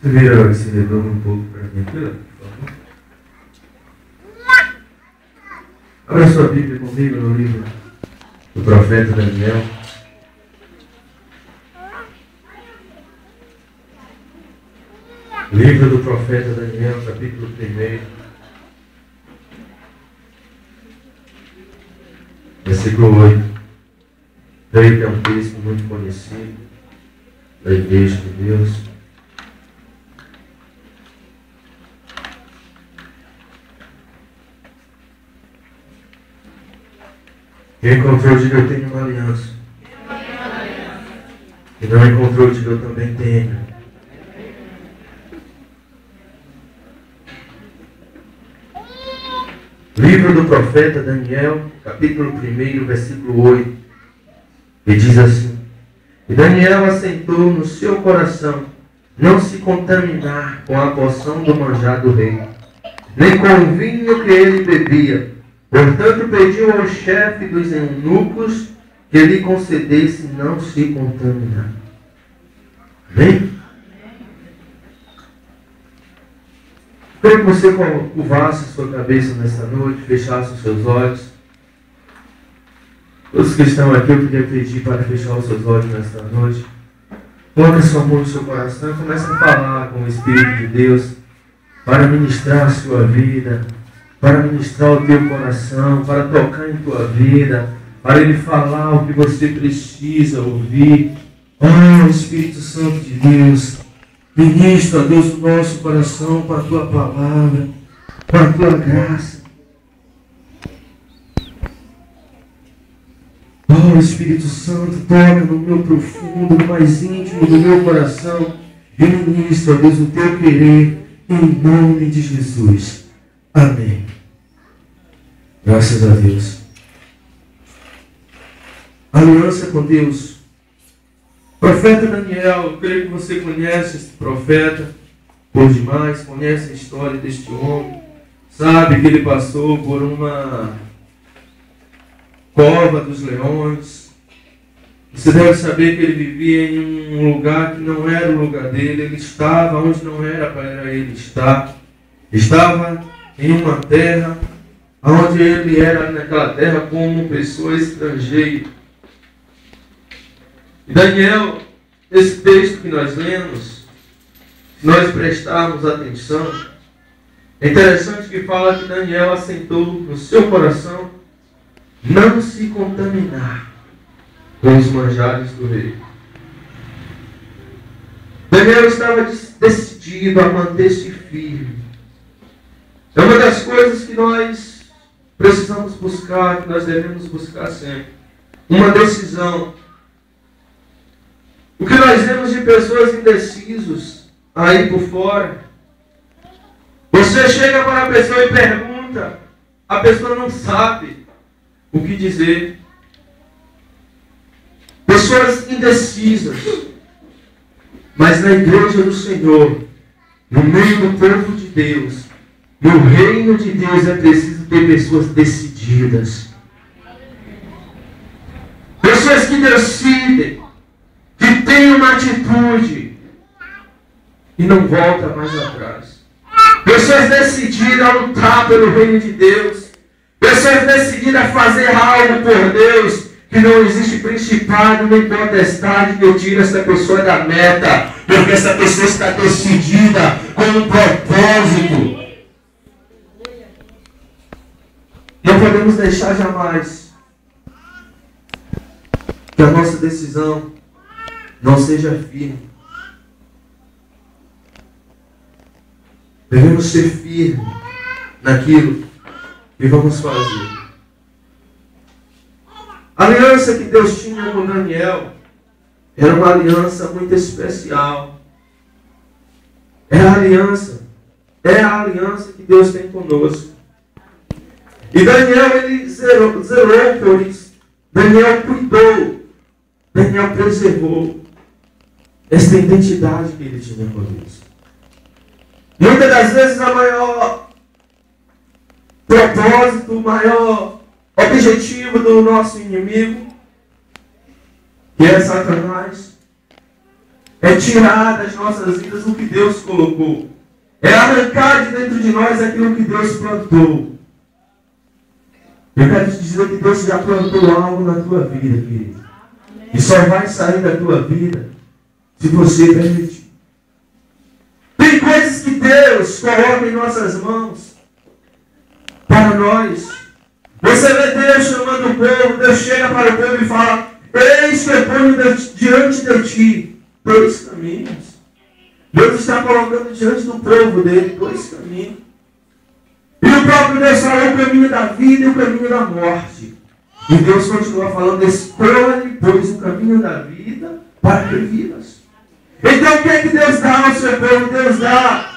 Você vira esse redondo um pouco para mim aqui, por favor. Abra sua Bíblia comigo no livro do profeta Daniel. Livro do profeta Daniel, capítulo 1, versículo 8. Creio que é um texto muito conhecido da Igreja de Deus. Quem encontrou, diga: eu tenho uma aliança. Quem não encontrou, diga: eu também tenho. Livro do profeta Daniel, capítulo 1, versículo 8. E diz assim: E Daniel assentou no seu coração não se contaminar com a porção do manjar do rei, nem com o vinho que ele bebia. Portanto, pediu ao chefe dos eunucos que lhe concedesse não se contaminar. Amém? Quero que você curvasse sua cabeça nesta noite, fechasse os seus olhos. Todos que estão aqui, eu queria pedir para fechar os seus olhos nesta noite. Coloque sua mão no seu coração e comece a falar com o Espírito de Deus para ministrar a sua vida, para ministrar o teu coração, para tocar em tua vida, para Ele falar o que você precisa ouvir. Oh, Espírito Santo de Deus, ministra, Deus, o nosso coração com a tua palavra, com a tua graça. Oh, Espírito Santo, toca no meu profundo, no mais íntimo do meu coração e ministra, Deus, o teu querer, em nome de Jesus. Amém. Graças a Deus. Aliança com Deus. Profeta Daniel, eu creio que você conhece esse profeta por demais, conhece a história deste homem, sabe que ele passou por uma cova dos leões. Você deve saber que ele vivia em um lugar que não era o lugar dele, ele estava onde não era para ele estar. Estava em uma terra onde ele era naquela terra como pessoa estrangeira. E Daniel, esse texto que nós lemos, se nós prestarmos atenção, é interessante que fala que Daniel assentou no seu coração não se contaminar com os manjares do rei. Daniel estava decidido a manter-se firme. É uma das coisas que nós precisamos buscar, que nós devemos buscar sempre. Uma decisão. O que nós vemos de pessoas indecisas aí por fora. Você chega para a pessoa e pergunta, a pessoa não sabe o que dizer. Pessoas indecisas. Mas na igreja do Senhor, no meio do povo de Deus, no reino de Deus, é preciso ter pessoas decididas. Pessoas que decidem, que têm uma atitude e não voltam mais atrás. Pessoas decididas a lutar pelo reino de Deus. Pessoas decididas a fazer algo por Deus, que não existe principado nem potestade que eu tire essa pessoa da meta, porque essa pessoa está decidida com um propósito. Não podemos deixar jamais que a nossa decisão não seja firme. Devemos ser firmes naquilo que vamos fazer. A aliança que Deus tinha com Daniel era uma aliança muito especial. É a aliança que Deus tem conosco. E Daniel, ele zelou por isso. Daniel cuidou. Daniel preservou essa identidade que ele tinha com Deus. Muitas das vezes a maior propósito, o maior objetivo do nosso inimigo, que é Satanás, É tirar das nossas vidas o que Deus colocou. É arrancar de dentro de nós aquilo que Deus plantou. Eu quero te dizer que Deus já plantou algo na tua vida, querido. E só vai sair da tua vida se você permitir. Tem coisas que Deus coloca em nossas mãos para nós. Você vê Deus chamando o povo, Deus chega para o povo e fala: eis que eu ponho diante de ti 2 caminhos. Deus está colocando diante do povo dele 2 caminhos. E o próprio Deus falou o caminho da vida e o caminho da morte. E Deus continua falando: escolhe, pois, o caminho da vida para que vivas. Então o que é que Deus dá ao seu povo? Deus dá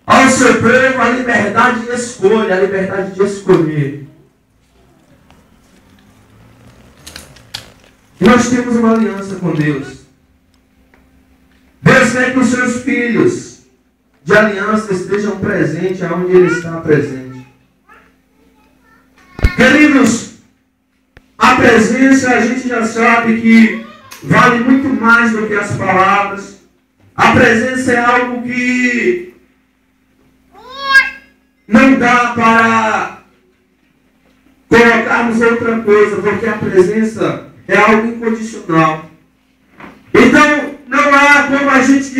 ao seu povo a liberdade de escolha, a liberdade de escolher. E nós temos uma aliança com Deus. Deus quer que os seus filhos de aliança estejam presentes aonde Ele está presente. Queridos, a presença a gente já sabe que vale muito mais do que as palavras. A presença é algo que não dá para colocarmos outra coisa, porque a presença é algo incondicional. Então, não há como a gente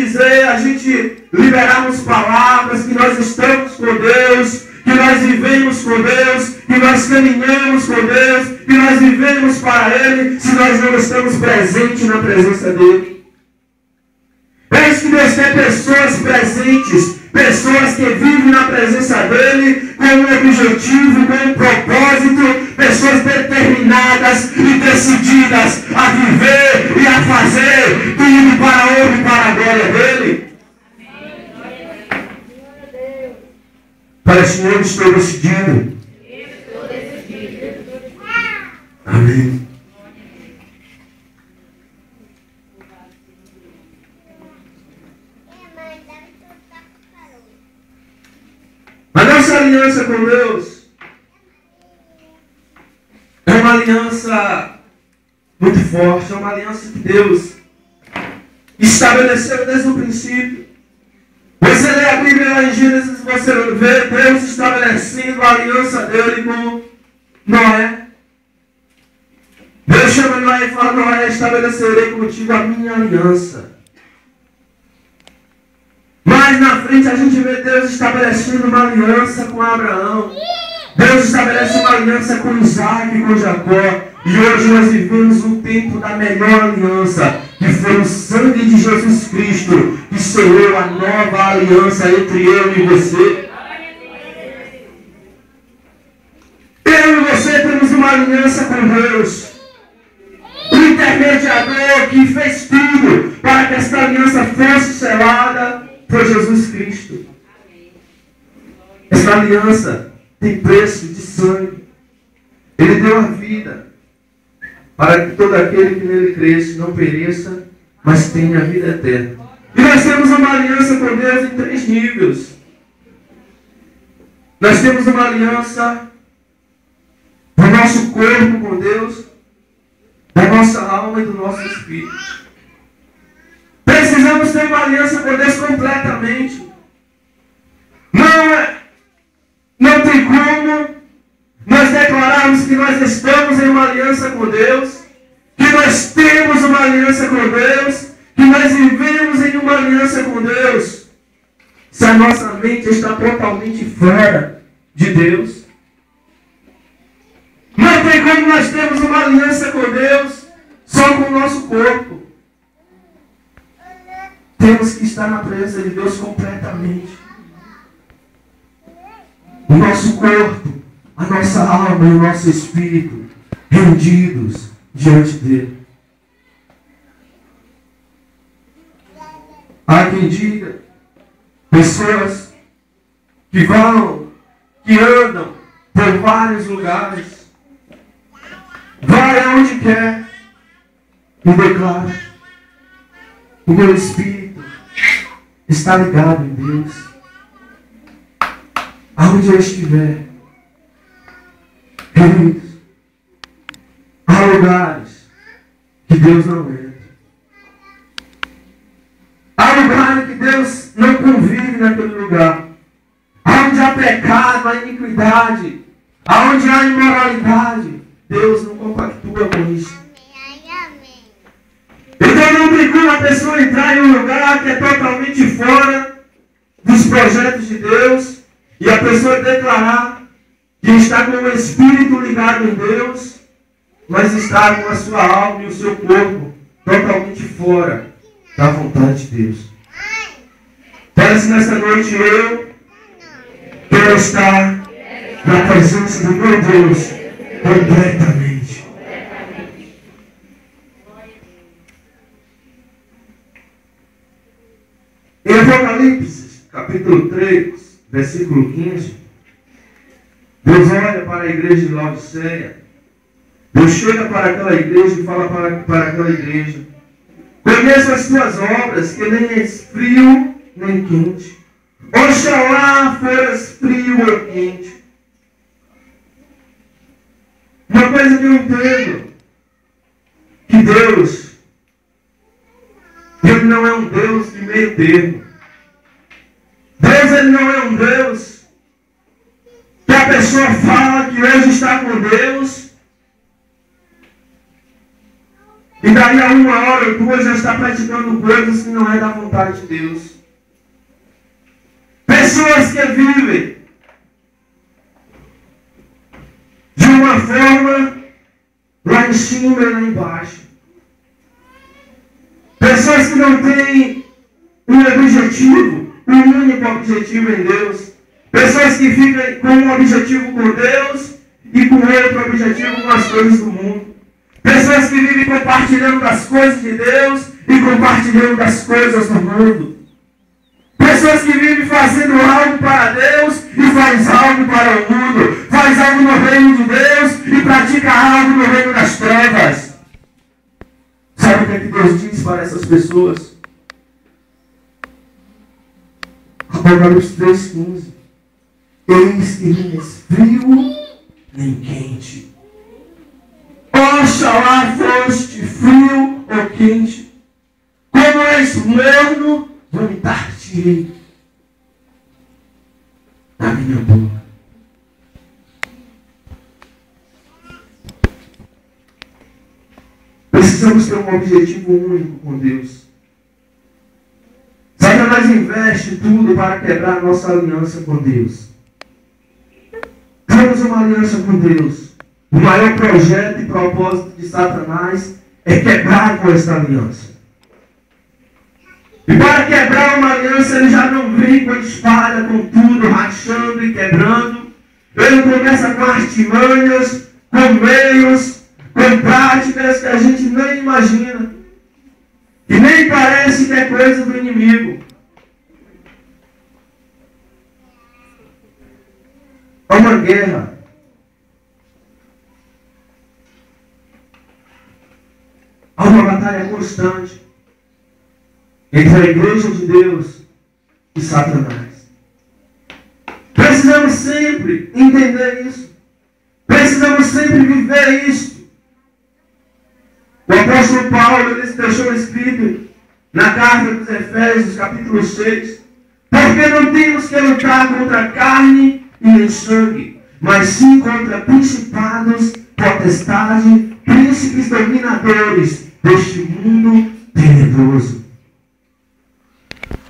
liberarmos palavras que nós estamos com Deus, que nós vivemos com Deus, que nós caminhamos com Deus, que nós vivemos para Ele, se nós não estamos presentes na presença dEle. É isso que Deus quer, pessoas presentes, pessoas que vivem na presença dEle com um objetivo, com um propósito, pessoas determinadas e decididas a viver e a fazer tudo para a honra e para a glória dEle. Parece que eu estou decidido. Amém. A nossa aliança com Deus é uma aliança muito forte, é uma aliança que Deus estabeleceu desde o princípio. Você lê a Bíblia lá em Gênesis, você vê Deus estabelecendo a aliança dele com Noé. Deus chama Noé e fala: Noé, estabelecerei contigo a minha aliança. Mas na frente a gente vê Deus estabelecendo uma aliança com Abraão. Deus estabelece uma aliança com Isaac e com Jacó. E hoje nós vivemos um tempo da melhor aliança, que foi o sangue de Jesus Cristo, que selou a nova aliança entre eu e você. Eu e você temos uma aliança com Deus. O intermediador que fez tudo para que esta aliança fosse selada foi Jesus Cristo. Esta aliança tem preço de sangue. Ele deu a vida para que todo aquele que nele cresce não pereça, mas tenha a vida eterna. E nós temos uma aliança com Deus em 3 níveis. Nós temos uma aliança do nosso corpo com Deus, da nossa alma e do nosso espírito. Precisamos ter uma aliança com Deus completamente. Não tem como nós declararmos que nós estamos em uma aliança com Deus, que nós temos uma aliança com Deus, que nós vivemos em uma aliança com Deus, se a nossa mente está totalmente fora de Deus. Não tem como nós termos uma aliança com Deus só com o nosso corpo. Temos que estar na presença de Deus completamente. O nosso corpo, a nossa alma e o nosso espírito rendidos diante dele. Há quem diga, pessoas que andam por vários lugares, vai aonde quer e declara: o meu espírito está ligado em Deus. Aonde eu estiver, queridos, há lugares que Deus não entra. área que Deus não convive naquele lugar. Onde há pecado, há iniquidade, aonde há imoralidade, Deus não compactua com isso. Então não tem como a pessoa entrar em um lugar que é totalmente fora dos projetos de Deus e a pessoa declarar que está com o espírito ligado em Deus, mas está com a sua alma e o seu corpo totalmente fora da vontade de Deus. Parece nessa noite eu quero estar na presença do meu Deus completamente. Em Apocalipse, capítulo 3, versículo 15, Deus olha para a igreja de Laodiceia. Deus chega para aquela igreja e fala para aquela igreja: conheço as tuas obras, que nem és frio nem quente. Oxalá foras frio ou quente. Uma coisa que eu entendo, que Deus, Ele não é um Deus de meio termo. Deus, Ele não é um Deus que a pessoa fala que hoje está com Deus e daí a 1 hora ou 2 já está praticando coisas que não é da vontade de Deus. Pessoas que vivem de uma forma lá em cima e lá embaixo. Pessoas que não têm um objetivo, um único objetivo em Deus. Pessoas que ficam com um objetivo com Deus e com outro objetivo com as coisas do mundo. Pessoas que vivem compartilhando das coisas de Deus e compartilhando das coisas do mundo. Pessoas que vivem fazendo algo para Deus e faz algo para o mundo. Faz algo no reino de Deus e pratica algo no reino das trevas. Sabe o que é que Deus diz para essas pessoas? Apocalipse 3,15. Eis que nem és frio nem quente. Oxalá foste frio ou quente. Como és morno, vomitar-te na minha boca. Precisamos ter um objetivo único com Deus. Satanás investe tudo para quebrar a nossa aliança com Deus. Temos uma aliança com Deus. O maior projeto e propósito de Satanás é quebrar com esta aliança. E para quebrar uma aliança, ele já não vem com a espada, com tudo, rachando e quebrando. Ele começa com artimanhas, com meios, com práticas que a gente nem imagina. E nem parece que é coisa do inimigo. Há uma guerra. Há uma batalha constante entre a igreja de Deus e Satanás. Precisamos sempre entender isso. Precisamos sempre viver isso. O apóstolo Paulo, ele deixou escrito na carta dos Efésios, capítulo 6, porque não temos que lutar contra carne e nem sangue, mas sim contra principados, potestades, príncipes dominadores deste mundo tenebroso.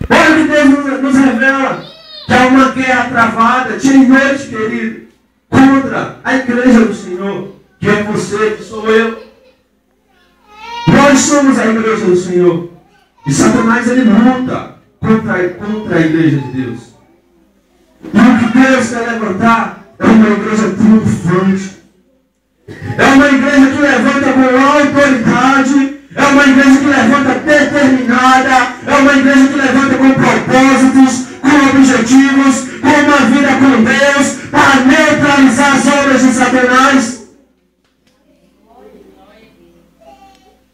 Olha que Deus nos revela que há uma guerra travada, dia e noite, querido, contra a igreja do Senhor, que é você, que sou eu. Nós somos a igreja do Senhor. E Satanás, ele luta contra a igreja de Deus. E o que Deus quer levantar é uma igreja triunfante. É uma igreja que levanta com autoridade. É uma igreja que levanta determinada. É uma igreja que levanta com propósitos, com objetivos, com uma vida com Deus, para neutralizar as obras de Satanás.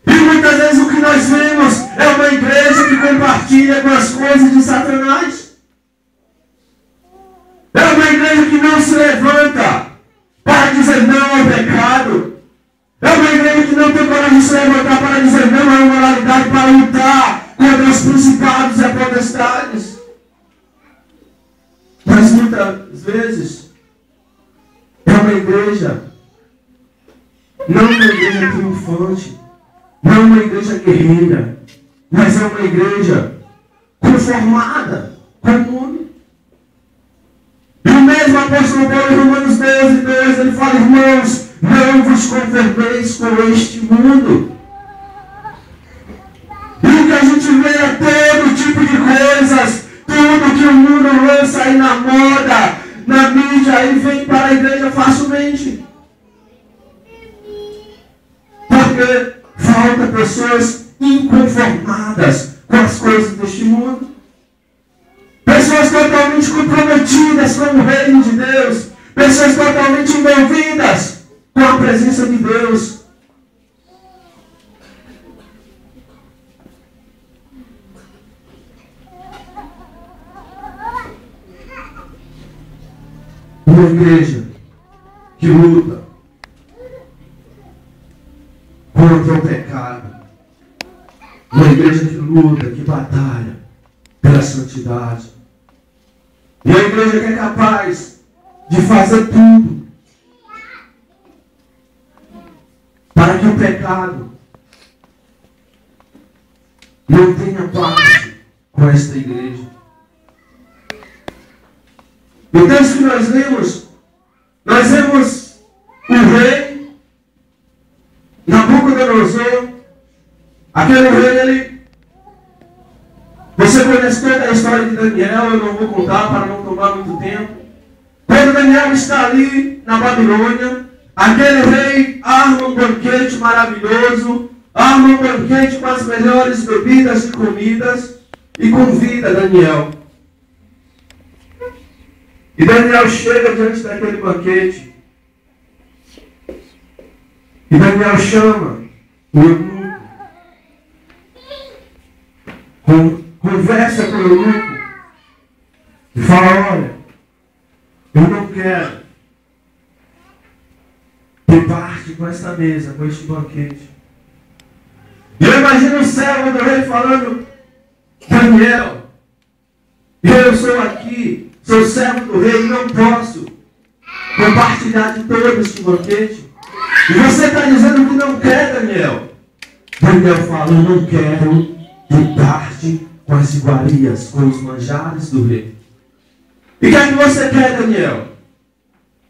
E muitas vezes o que nós vemos é uma igreja que compartilha com as coisas de Satanás. É uma igreja que não se levanta para dizer não ao pecado. É uma igreja que não tem coragem de se levantar para dizer não à imoralidade, para lutar contra os principados e a potestades tempestades. Mas muitas vezes é uma igreja, não uma igreja triunfante, não uma igreja guerreira, mas é uma igreja conformada com o mundo. E o mesmo apóstolo Paulo em Romanos 12:2, ele fala: irmãos, não vos conformeis com este mundo. E o que a gente vê é todo tipo de coisas, tudo que o mundo lança aí na moda, na mídia, aí vem para a igreja facilmente. Porque falta pessoas inconformadas com as coisas deste mundo. Pessoas totalmente comprometidas com o reino de Deus. Pessoas totalmente envolvidas com a presença de Deus. Uma igreja que luta contra o pecado. Uma igreja que luta, que batalha pela santidade. Uma igreja que é capaz de fazer tudo para que o pecado não tenha parte com esta igreja. No texto que nós vemos o rei Nabucodonosor. Aquele rei, você conhece toda a história de Daniel, eu não vou contar para não tomar muito tempo. Quando Daniel está ali na Babilônia, aquele rei arma um banquete maravilhoso, arma um banquete com as melhores bebidas e comidas e convida Daniel. E Daniel chega diante daquele banquete. E Daniel chama o eunuco. Conversa com o eunuco. E fala: olha, eu não quero ter parte com esta mesa, com este banquete. E eu imagino o servo do rei falando: Daniel, eu sou aqui, sou servo do rei, não posso compartilhar de todo este banquete. E você está dizendo que não quer, Daniel. Daniel fala: eu não quero ter parte com as iguarias, com os manjares do rei. E o que é que você quer, Daniel?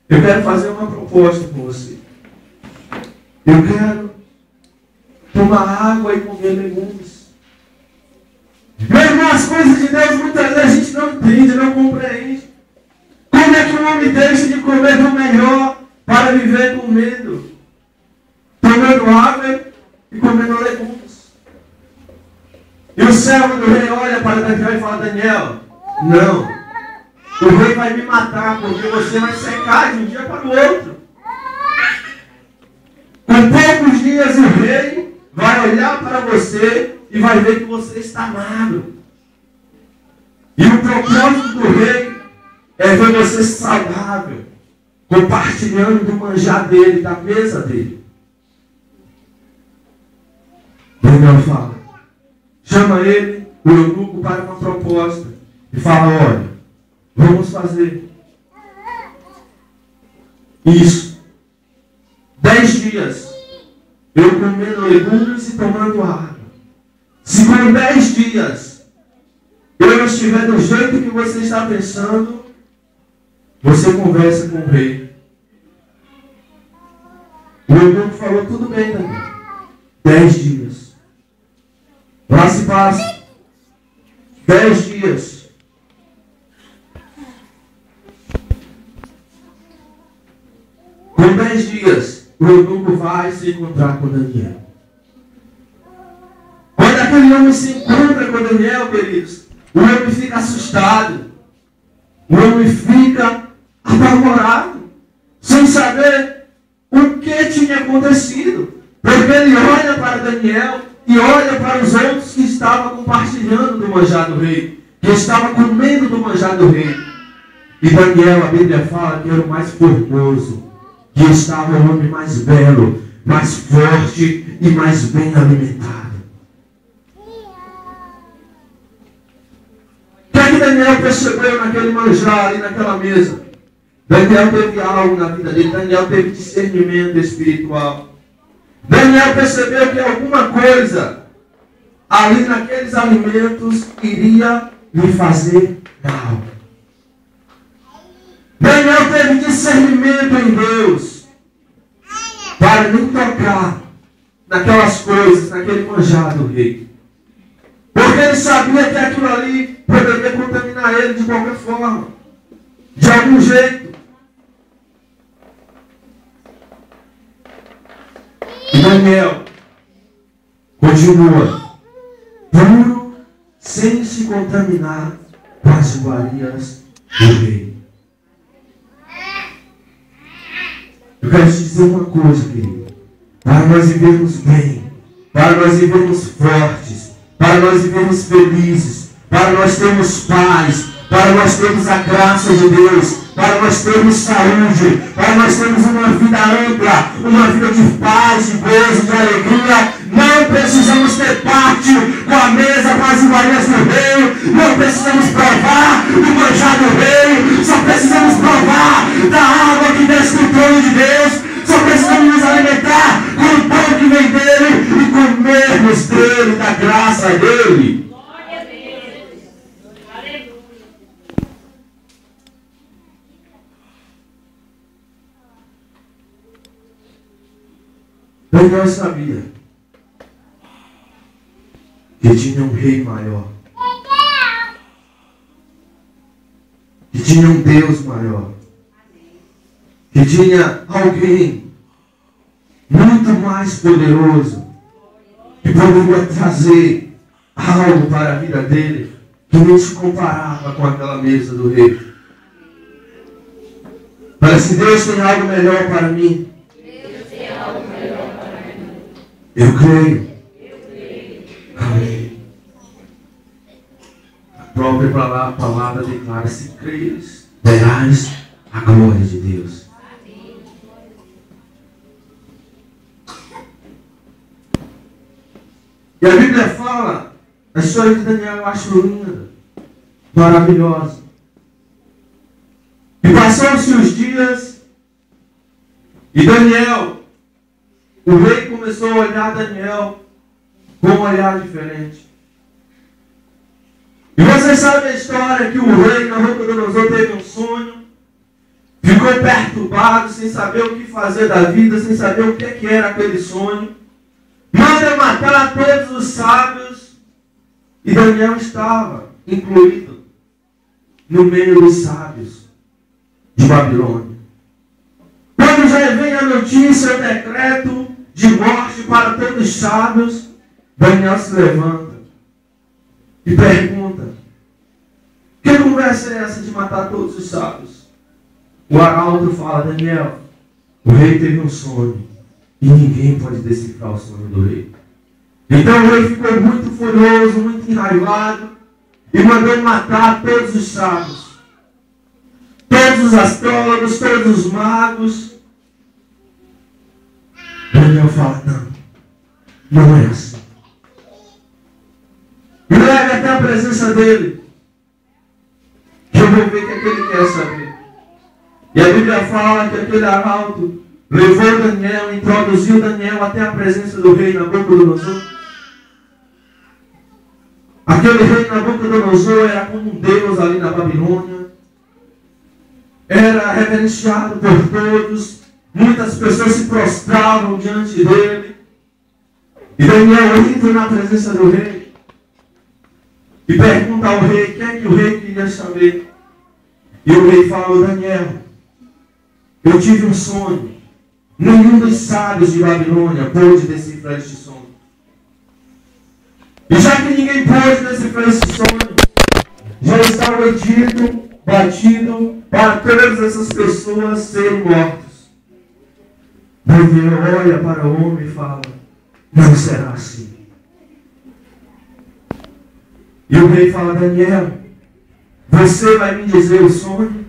Eu quero fazer uma proposta com você. Eu quero tomar água e comer legumes. Mesmo as coisas de Deus, muitas vezes a gente não entende, não compreende. Como é que um homem deixa de comer do melhor para viver com medo? Tomando água e comendo legumes. E o servo do rei olha para Daniel e fala: Daniel, não. O rei vai me matar, porque você vai secar de um dia para o outro. Com poucos dias o rei vai olhar para você e vai ver que você está magro. E o propósito do rei é ver você saudável, compartilhando do manjar dele, da mesa dele. Daniel fala, chama ele, o eunuco, para uma proposta. E fala: olha, vamos fazer isso. 10 dias eu comendo legumes e tomando água. Se por 10 dias eu não estiver do jeito que você está pensando, você conversa com o rei. O eunuco falou: tudo bem, Daniel. 10 dias. Lá se passa 10 dias. Com 10 dias, o eunuco vai se encontrar com Daniel. Quando aquele homem se encontra com Daniel, queridos, o homem fica assustado. O homem fica apavorado, sem saber o que tinha acontecido. Porque ele olha para Daniel e olha para os outros que estavam compartilhando do manjar do rei, que estavam comendo do manjar do rei. E Daniel, a Bíblia fala que era o mais formoso, que estava o homem mais belo, mais forte e mais bem alimentado. Daniel percebeu naquele manjar ali naquela mesa? Daniel teve algo na vida dele. Daniel teve discernimento espiritual. Daniel percebeu que alguma coisa ali naqueles alimentos iria lhe fazer mal. Daniel teve discernimento em Deus para não tocar naquelas coisas, naquele manjar do rei. Porque ele sabia que aquilo ali poderia contaminar ele de qualquer forma, de algum jeito. E Daniel continua puro, sem se contaminar com as iguarias do rei. Eu quero te dizer uma coisa, querido. Para nós vivermos bem, para nós vivermos fortes, para nós vivermos felizes, para nós termos paz, para nós termos a graça de Deus, para nós termos saúde, para nós termos uma vida ampla, uma vida de paz, de gozo, de alegria, não precisamos ter parte com a mesa, com as iguarias do rei, não precisamos provar do manjar do rei, só precisamos provar da água que desce do trono de Deus. Só precisamos nos alimentar com o pão que vem dele e comermos dele, da graça dele. Glória a Deus. Aleluia. Daniel sabia que tinha um rei maior, que tinha um Deus maior, que tinha alguém muito mais poderoso que poderia trazer algo para a vida dele que nem se comparava com aquela mesa do rei. Parece que Deus tem algo melhor para mim. Eu creio. Amém. A própria palavra declara: se creres, verás a glória de Deus. E a Bíblia fala, a história de Daniel eu acho linda, maravilhosa. E passaram-se os dias, e Daniel, o rei começou a olhar Daniel com um olhar diferente. E vocês sabem a história que o rei Nabucodonosor teve um sonho, ficou perturbado, sem saber o que fazer da vida, sem saber o que era aquele sonho. Manda matar todos os sábios, e Daniel estava incluído no meio dos sábios de Babilônia. Quando já vem a notícia, o decreto de morte para todos os sábios, Daniel se levanta e pergunta: que conversa é essa de matar todos os sábios? O arauto fala: Daniel, o rei teve um sonho e ninguém pode decifrar o sonho do rei. Então o rei ficou muito furioso, muito enraivado e mandou matar todos os sábios, todos os astrólogos, todos os magos. Daniel fala: não é assim. Me leve até a presença dele, que eu vou ver o que é que ele quer saber. E a Bíblia fala que aquele arauto levou Daniel, introduziu Daniel até a presença do rei Nabucodonosor. Aquele rei Nabucodonosor era como um Deus ali na Babilônia. Era reverenciado por todos. Muitas pessoas se prostravam diante dele. E Daniel entra na presença do rei e pergunta ao rei o que é que o rei queria saber. E o rei falou: Daniel, eu tive um sonho. Nenhum dos sábios de Babilônia pôde decifrar este sonho. E já que ninguém pôde decifrar este sonho, já está o edito batido para todas essas pessoas serem mortas. Daniel olha para o homem e fala: não será assim. E o rei fala: Daniel, você vai me dizer o sonho?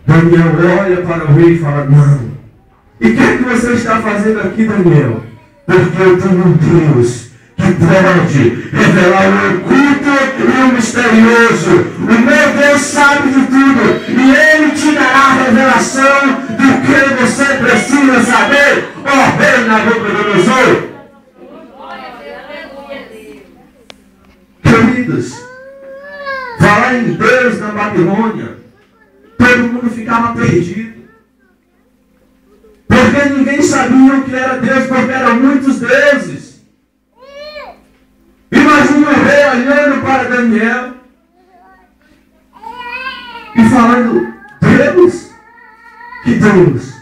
Daniel olha para o rei e fala: não. E o que é que você está fazendo aqui, Daniel? Porque eu tenho um Deus que pode revelar o oculto e o misterioso. O meu Deus sabe de tudo. E Ele te dará a revelação do que você precisa saber. Ó rei Nabucodonosor. Queridos, falar em Deus na Babilônia, todo mundo ficava perdido. Porque ninguém sabia o que era Deus, porque eram muitos deuses. Imagina o rei olhando para Daniel e falando, Deus? Que Deus?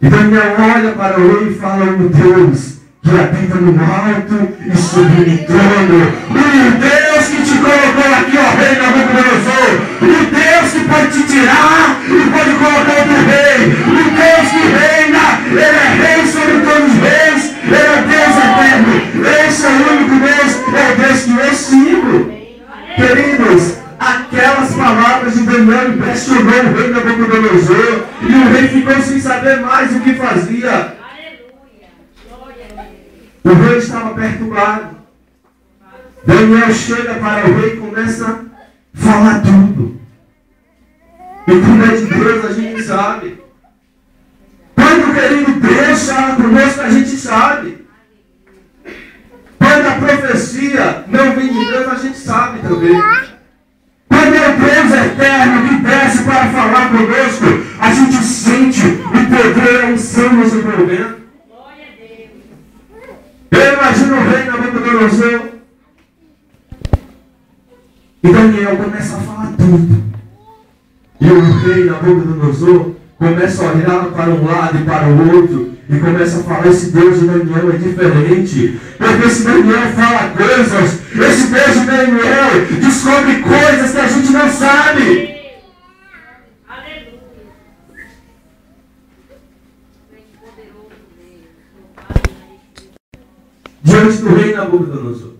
E Daniel olha para o rei e fala, o Deus que habita no alto e sublime trono. O Deus que te colocou aqui, ó rei Nabucodonosor. O Deus que pode te tirar e pode colocar outro rei. O Deus que reina, Ele é rei sobre todos os reis. Ele é Deus eterno. Esse é o único Deus, é o Deus que eu sigo. Queridos, aquelas palavras de Daniel impressionou o rei Nabucodonosor. E o rei ficou sem saber mais o que fazia. O rei estava perturbado. Daniel chega para o rei e começa a falar tudo. E quando é de Deus a gente sabe. Quando, querido, Deus fala conosco a gente sabe. Quando a profecia não vem de Deus a gente sabe também. Quando é o Deus eterno que desce para falar conosco, a gente sente o poder, a unção nos envolvendo. Eu imagino o rei Nabucodonosor. E Daniel começa a falar tudo. E o rei Nabucodonosor começa a olhar para um lado e para o outro. E começa a falar, esse Deus de Daniel é diferente. Porque esse Daniel fala coisas. Esse Deus de Daniel descobre coisas que a gente não sabe. Diante do rei Nabucodonosor.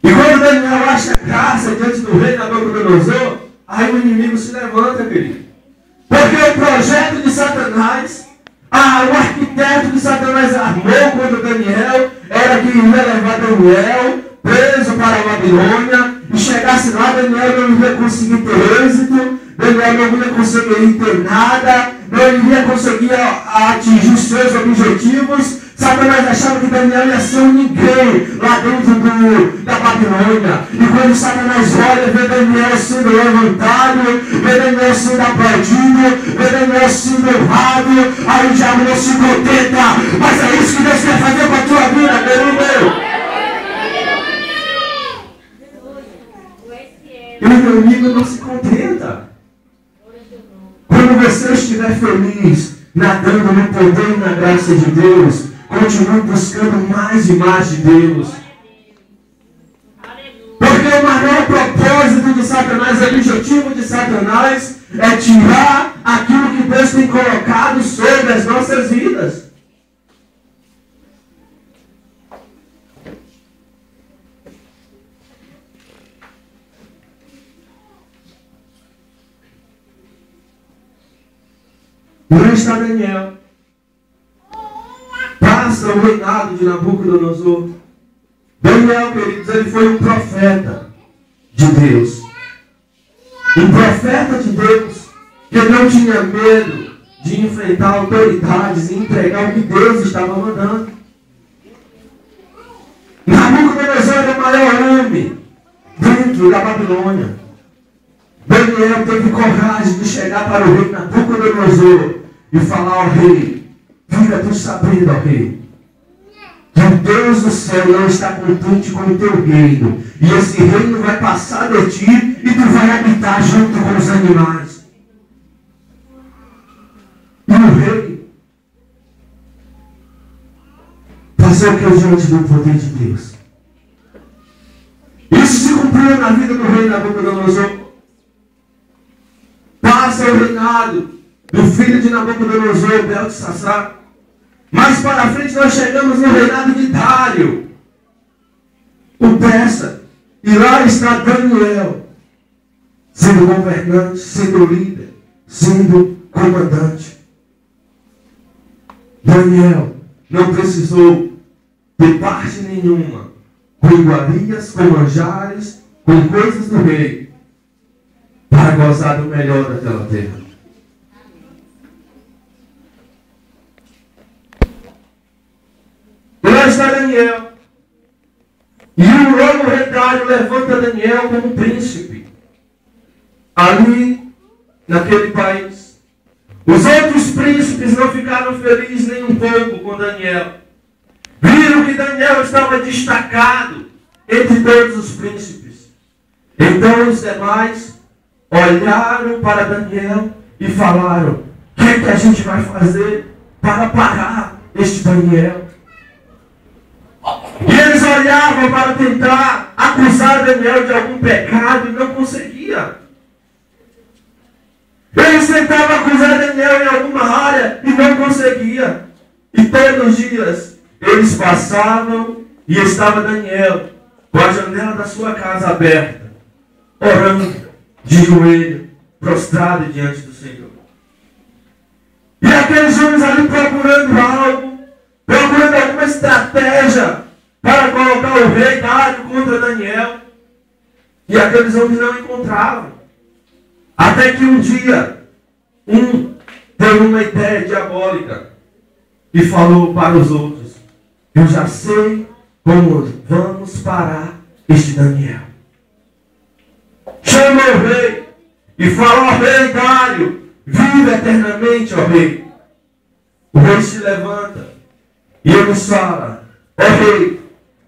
E quando Daniel acha graça diante do rei Nabucodonosor, aí o inimigo se levanta, querido. Porque o projeto de Satanás, o arquiteto que Satanás armou contra Daniel, era que ia levar Daniel preso para a Babilônia, e chegasse lá, Daniel não ia conseguir ter êxito, Daniel não ia conseguir ter nada, não ia conseguir atingir os seus objetivos. Satanás achava que Daniel ia ser um ninguém lá dentro da Babilônia. E quando Satanás olha, vê Daniel sendo levantado, vê Daniel sendo aplaudido, vê Daniel sendo honrado, aí o diabo não se contenta. Mas é isso que Deus quer fazer com a tua vida, querido. E o inimigo não se contenta. Quando você estiver feliz, nadando no poder e na graça de Deus, continue buscando mais e mais de Deus. Porque o maior propósito de Satanás, o objetivo de Satanás é tirar aquilo que Deus tem colocado sobre as nossas vidas. Não está Daniel. Passa o reinado de Nabucodonosor. Daniel, queridos, ele foi um profeta de Deus. Um profeta de Deus que não tinha medo de enfrentar autoridades e entregar o que Deus estava mandando. Nabucodonosor era o maior homem dentro da Babilônia. Daniel teve coragem de chegar para o rei Nabucodonosor e falar ao rei, fica tu sabendo, ó rei, que o Deus do céu não está contente com o teu reino. E esse reino vai passar de ti e tu vai habitar junto com os animais. E o rei fazer o que diante do poder de Deus. Isso se cumpriu na vida do rei Nabucodonosor. Passa o reinado do filho de Nabucodonosor, Belteshazzar. Mais para frente nós chegamos no reinado de Dário, o persa. E lá está Daniel, sendo governante, sendo líder, sendo comandante. Daniel não precisou de parte nenhuma com iguarias, com manjares, com coisas do rei. para gozar do melhor daquela terra. E lá está Daniel. E o logo rei Dário levanta Daniel como príncipe. Ali, naquele país. Os outros príncipes não ficaram felizes nem um pouco com Daniel. Viram que Daniel estava destacado entre todos os príncipes. Então os demais olharam para Daniel e falaram: o que é que a gente vai fazer para parar este Daniel? E eles olhavam para tentar acusar Daniel de algum pecado e não conseguia. Eles tentavam acusar Daniel em alguma área e não conseguia. E todos os dias eles passavam e estava Daniel com a janela da sua casa aberta, orando de joelho, prostrado diante do Senhor. E aqueles homens ali procurando algo, procurando alguma estratégia para colocar o rei Dário contra Daniel. E aqueles homens não encontravam. Até que um dia, teve uma ideia diabólica e falou para os outros: eu já sei como vamos parar este Daniel. Chama o rei e fala: ó rei Dário, vive eternamente, ó rei. O rei se levanta e ele fala: ó rei,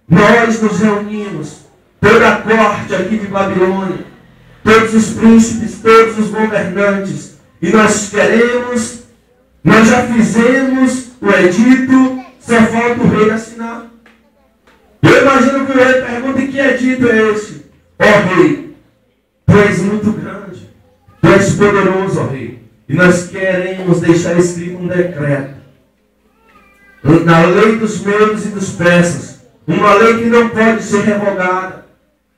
nós nos reunimos, toda a corte aqui de Babilônia, todos os príncipes, todos os governantes, e nós já fizemos o edito, só falta o rei assinar. Eu imagino que o rei pergunta: e que edito é esse? Ó rei, tu és muito grande, tu és poderoso, ó rei, e nós queremos deixar escrito um decreto na lei dos medos e dos persas, uma lei que não pode ser revogada.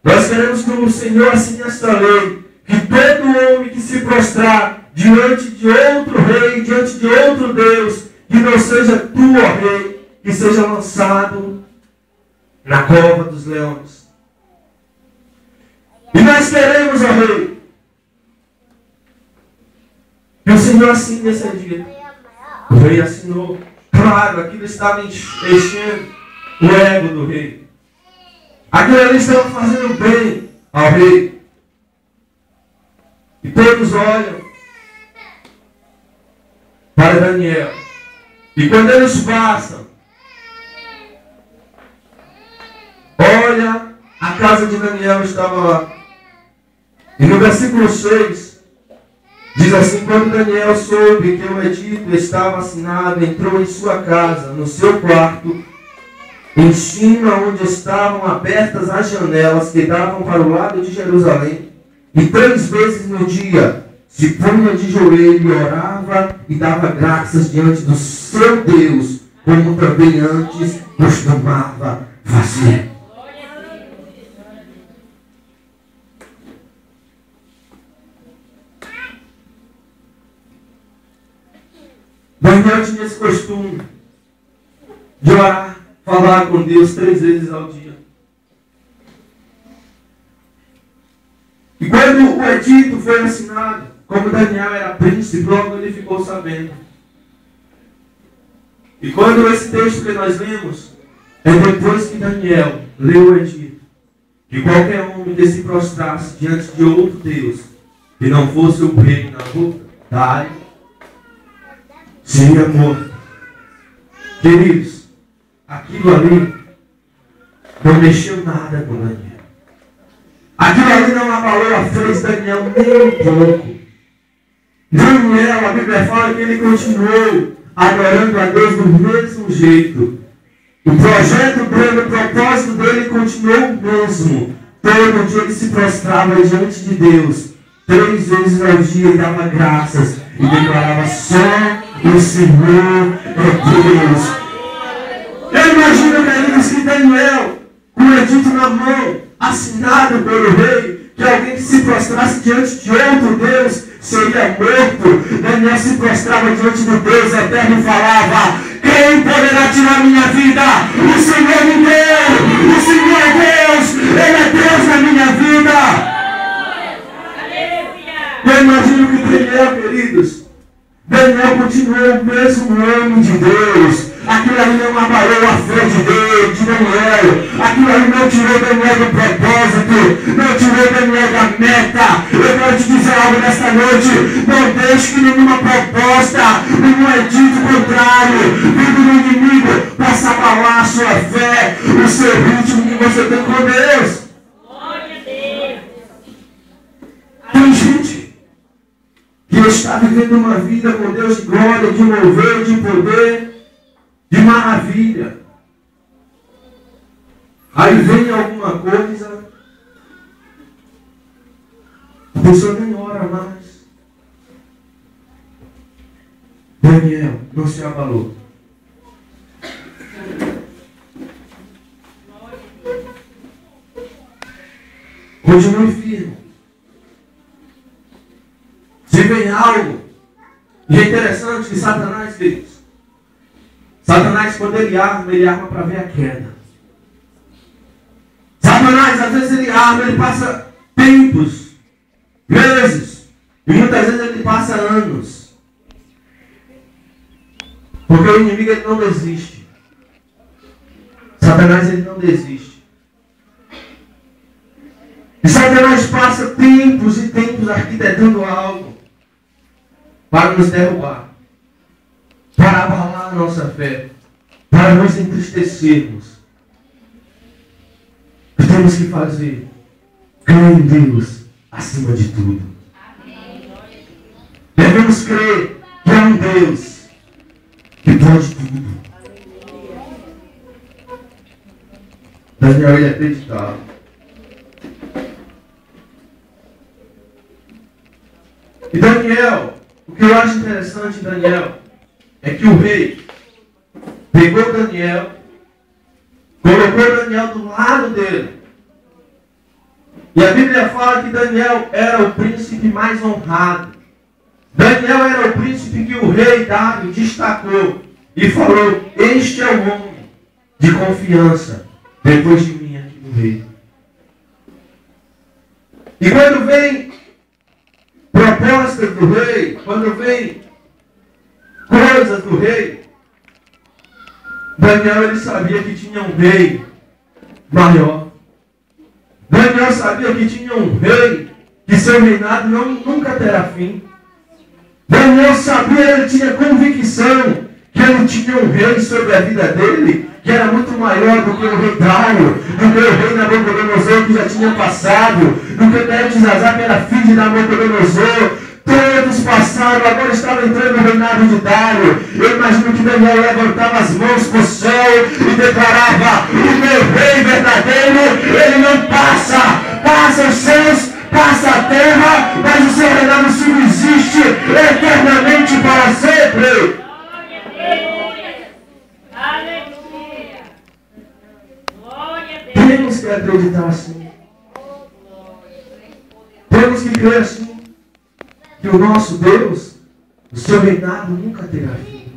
Nós queremos que o Senhor assine esta lei, que todo homem que se prostrar diante de outro rei, diante de outro Deus, que não seja tu, ó rei, que seja lançado na cova dos leões. E nós queremos, ó rei, que o Senhor assine esse edito. O rei assinou. Claro, aquilo estava enchendo o ego do rei. Aquilo ali estava fazendo bem ao rei. E todos olham para Daniel. E quando eles passam, olha, a casa de Daniel estava lá. E no versículo 6, diz assim: quando Daniel soube que o edito estava assinado, entrou em sua casa, no seu quarto, em cima onde estavam abertas as janelas que davam para o lado de Jerusalém, e 3 vezes no dia se punha de joelho e orava e dava graças diante do seu Deus, como também antes costumava fazer. Daniel tinha esse costume de orar, falar com Deus 3 vezes ao dia. E quando o edito foi assinado, como Daniel era príncipe, logo ele ficou sabendo. E quando esse texto que nós lemos, é depois que Daniel leu o edito, que qualquer homem que se prostrasse diante de outro Deus, que não fosse o rei Nabucodonosor, seria morto. Queridos, aquilo ali não mexeu nada com Daniel. Aquilo ali não abalou a fé de Daniel nem um pouco. Daniel, a Bíblia fala que ele continuou adorando a Deus do mesmo jeito. O projeto dele, o propósito dele continuou o mesmo. Todo dia ele se prostrava diante de Deus 3 vezes ao dia e dava graças e declarava: só o Senhor é Deus. Eu imagino, queridos, que Daniel, com o edito na mão, assinado pelo rei, que alguém que se prostrasse diante de outro Deus seria morto. Daniel se prostrava diante do Deus eterno e falava: quem poderá tirar minha vida? O Senhor me deu, o Senhor é Deus, Ele é Deus na minha vida. Daniel, queridos, Daniel continuou o mesmo homem de Deus. Aquilo ali não abalou a fé de Daniel. Aquilo ali não tirou Daniel do propósito. Não tirou Daniel da meta. Eu quero te dizer algo nesta noite. Não deixe que nenhuma proposta, nenhum edito contrário, vindo do inimigo, possa abalar a sua fé, o seu ritmo que você tem com Deus. Glória a Deus. Tem gente que está vivendo uma vida com Deus de glória, de mover, de poder, de maravilha. Aí vem alguma coisa, a pessoa nem ora mais. Daniel não se abalou. Continue firme. Se vem algo, e é interessante que Satanás, queridos, Satanás, quando ele arma para ver a queda. Satanás, às vezes ele arma, ele passa tempos, meses, e muitas vezes ele passa anos. Porque o inimigo ele não desiste. Satanás ele não desiste. E Satanás passa tempos e tempos arquitetando algo para nos derrubar, para abalar a nossa fé, para nos entristecermos. O que temos que fazer? Crer em Deus acima de tudo. Devemos crer que há um Deus que pode tudo. Daniel ele acreditava. E Daniel, o que eu acho interessante em Daniel é que o rei pegou Daniel, colocou Daniel do lado dele. E a Bíblia fala que Daniel era o príncipe mais honrado. Daniel era o príncipe que o rei Dário destacou e falou: este é o homem de confiança depois de mim aqui no rei. E quando vem propostas do rei, quando vem coisas do rei, Daniel ele sabia que tinha um rei maior. Daniel sabia que tinha um rei que seu reinado nunca terá fim. Daniel sabia, ele tinha convicção que ele tinha um rei sobre a vida dele que era muito maior do que o rei Dário, do que o rei Nabucodonosor que já tinha passado, do que Beltesazar que era filho de Nabucodonosor. Todos passaram, agora estava entrando no reinado de Dário. Eu imagino que Daniel levantava as mãos para o céu e declarava: o meu rei verdadeiro, ele não passa os céus, passa a terra, mas o seu reinado subsiste eternamente para sempre. Aleluia. Glória a Deus. Temos que acreditar assim. Temos que crer assim. Que o nosso Deus, o seu reinado nunca terá fim.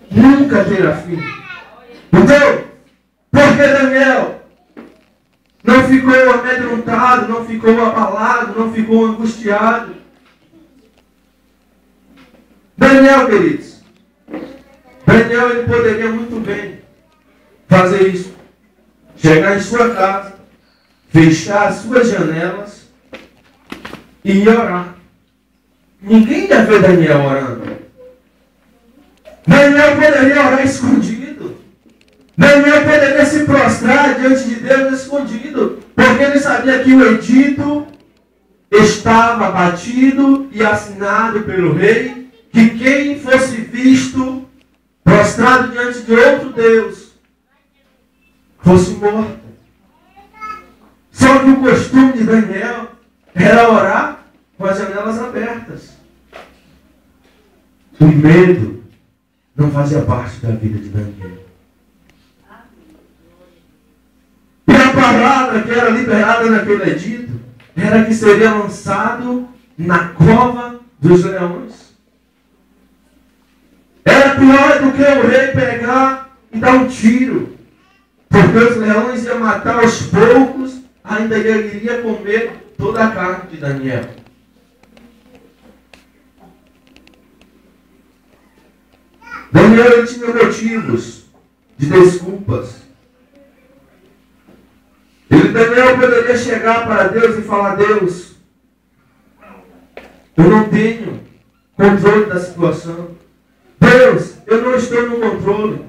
Nunca terá fim. Então, porque Daniel não ficou amedrontado, não ficou abalado, não ficou angustiado? Daniel, queridos, Daniel ele poderia muito bem fazer isso. Chegar em sua casa, fechar as suas janelas e orar. Ninguém ia ver Daniel orando. Daniel poderia orar escondido. Daniel poderia se prostrar diante de Deus escondido. Porque ele sabia que o edito estava batido e assinado pelo rei. Que quem fosse visto prostrado diante de outro Deus fosse morto. Só que o costume de Daniel era orar com as janelas abertas. O medo não fazia parte da vida de Daniel. E a palavra que era liberada naquele edito era que seria lançado na cova dos leões. Era pior do que o rei pegar e dar um tiro. Porque os leões iam matar aos poucos, ainda iria comer toda a carne de Daniel. Daniel ele tinha motivos de desculpas. Daniel poderia chegar para Deus e falar: Deus, eu não tenho controle da situação. Deus, eu não estou no controle.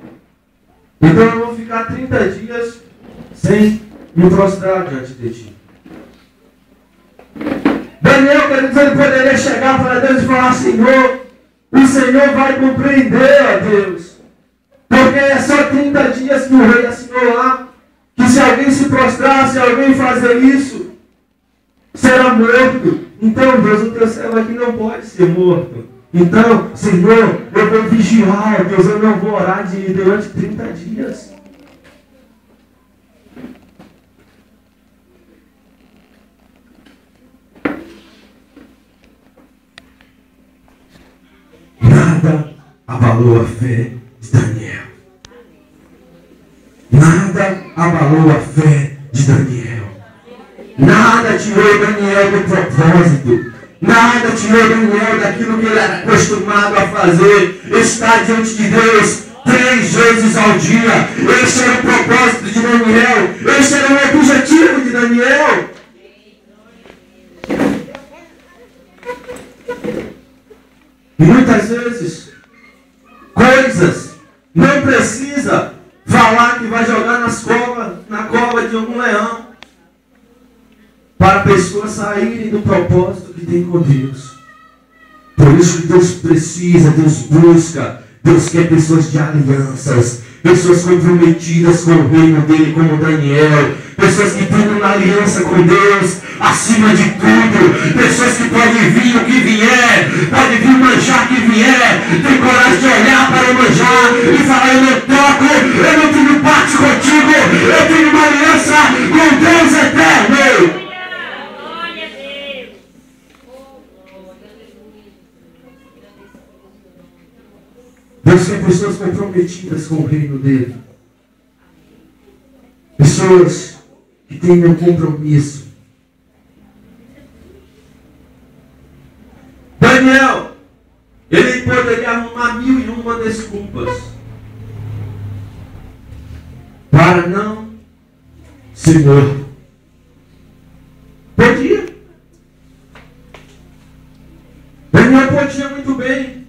Então eu vou ficar 30 dias sem me prostrar diante de ti. Daniel, queridos, ele poderia chegar para Deus e falar: Senhor, o Senhor vai compreender, ó Deus. Porque é só 30 dias que o rei assinou lá. Que se alguém se prostrar, se alguém fazer isso, será morto. Então, Deus, o teu servo aqui não pode ser morto. Então, Senhor, eu vou vigiar, Deus, eu não vou orar durante 30 dias. Nada abalou a fé de Daniel. Nada abalou a fé de Daniel. Nada tirou Daniel do propósito. Nada tirou Daniel daquilo que ele era acostumado a fazer. Estar diante de Deus 3 vezes ao dia. Esse era o propósito de Daniel. Esse era o objetivo de Daniel. E muitas vezes, coisas não precisa falar que vai jogar na cova de algum leão, para pessoas saírem do propósito que tem com Deus. Por isso que Deus precisa, Deus busca, Deus quer pessoas de alianças, pessoas comprometidas com o reino dele, como Daniel, pessoas que têm uma aliança com Deus acima de tudo, pessoas que podem vir o que vier, podem vir o manjar que vier, tem coragem de olhar para o manjar e falar: eu não toco, eu não tenho parte contigo, eu tenho uma aliança com Deus eterno. Glória a Deus. Deus quer pessoas comprometidas com o reino dele. Pessoas que tenham compromisso. Daniel, ele poderia arrumar 1001 desculpas para não ser morto. Podia. Daniel podia muito bem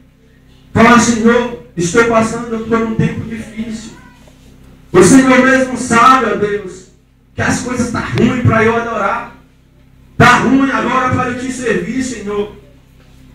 falar: Senhor, estou passando por um tempo difícil. O Senhor mesmo sabe, ó Deus, que as coisas estão ruins para eu adorar. Está ruim agora para eu te servir, Senhor.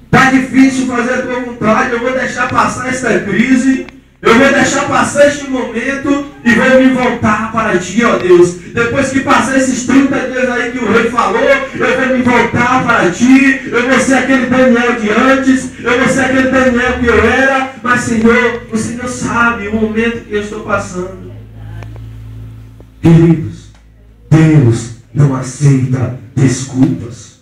Está difícil fazer a tua vontade. Eu vou deixar passar esta crise. Eu vou deixar passar este momento e vou me voltar para ti, ó Deus. Depois que passar esses 30 dias aí que o rei falou, eu vou me voltar para ti. Eu vou ser aquele Daniel de antes. Eu vou ser aquele Daniel que eu era. Mas, Senhor, o Senhor sabe o momento que eu estou passando. Queridos, Deus não aceita desculpas.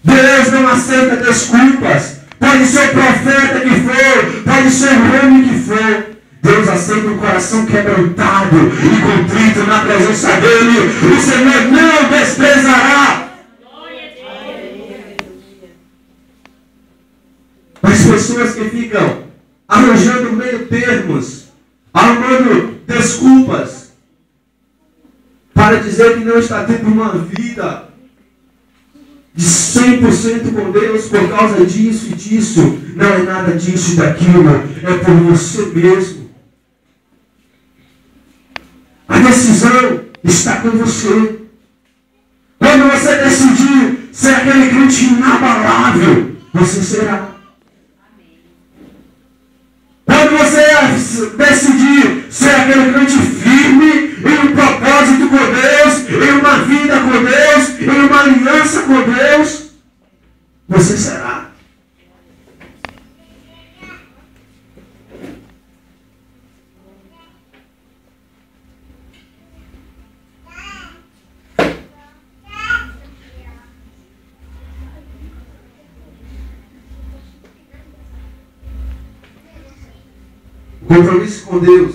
Deus não aceita desculpas. Pode ser o profeta que for, pode ser o homem que for. Deus aceita um coração quebrantado e contrito na presença dele. O Senhor não desprezará. Mas pessoas que ficam arranjando meio termos, arrumando desculpas para dizer que não está tendo uma vida de 100% com Deus por causa disso e disso. Não é nada disso e daquilo. É por você mesmo. A decisão está com você. Quando você decidir ser aquele crente inabalável, você será. Quando você decidir ser aquele crente firme em um propósito com Deus, em uma vida com Deus, em uma aliança com Deus, você será. O compromisso com Deus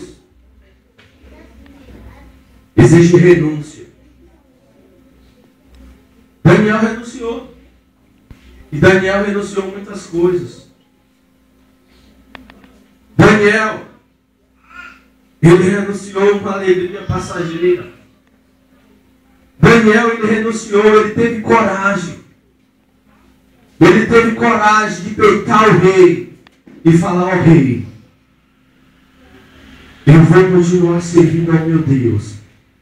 exige renúncia. Daniel renunciou. E Daniel renunciou muitas coisas. Daniel, ele renunciou uma alegria passageira. Daniel, ele renunciou, ele teve coragem. Ele teve coragem de peitar o rei e falar ao rei: eu vou continuar servindo ao meu Deus.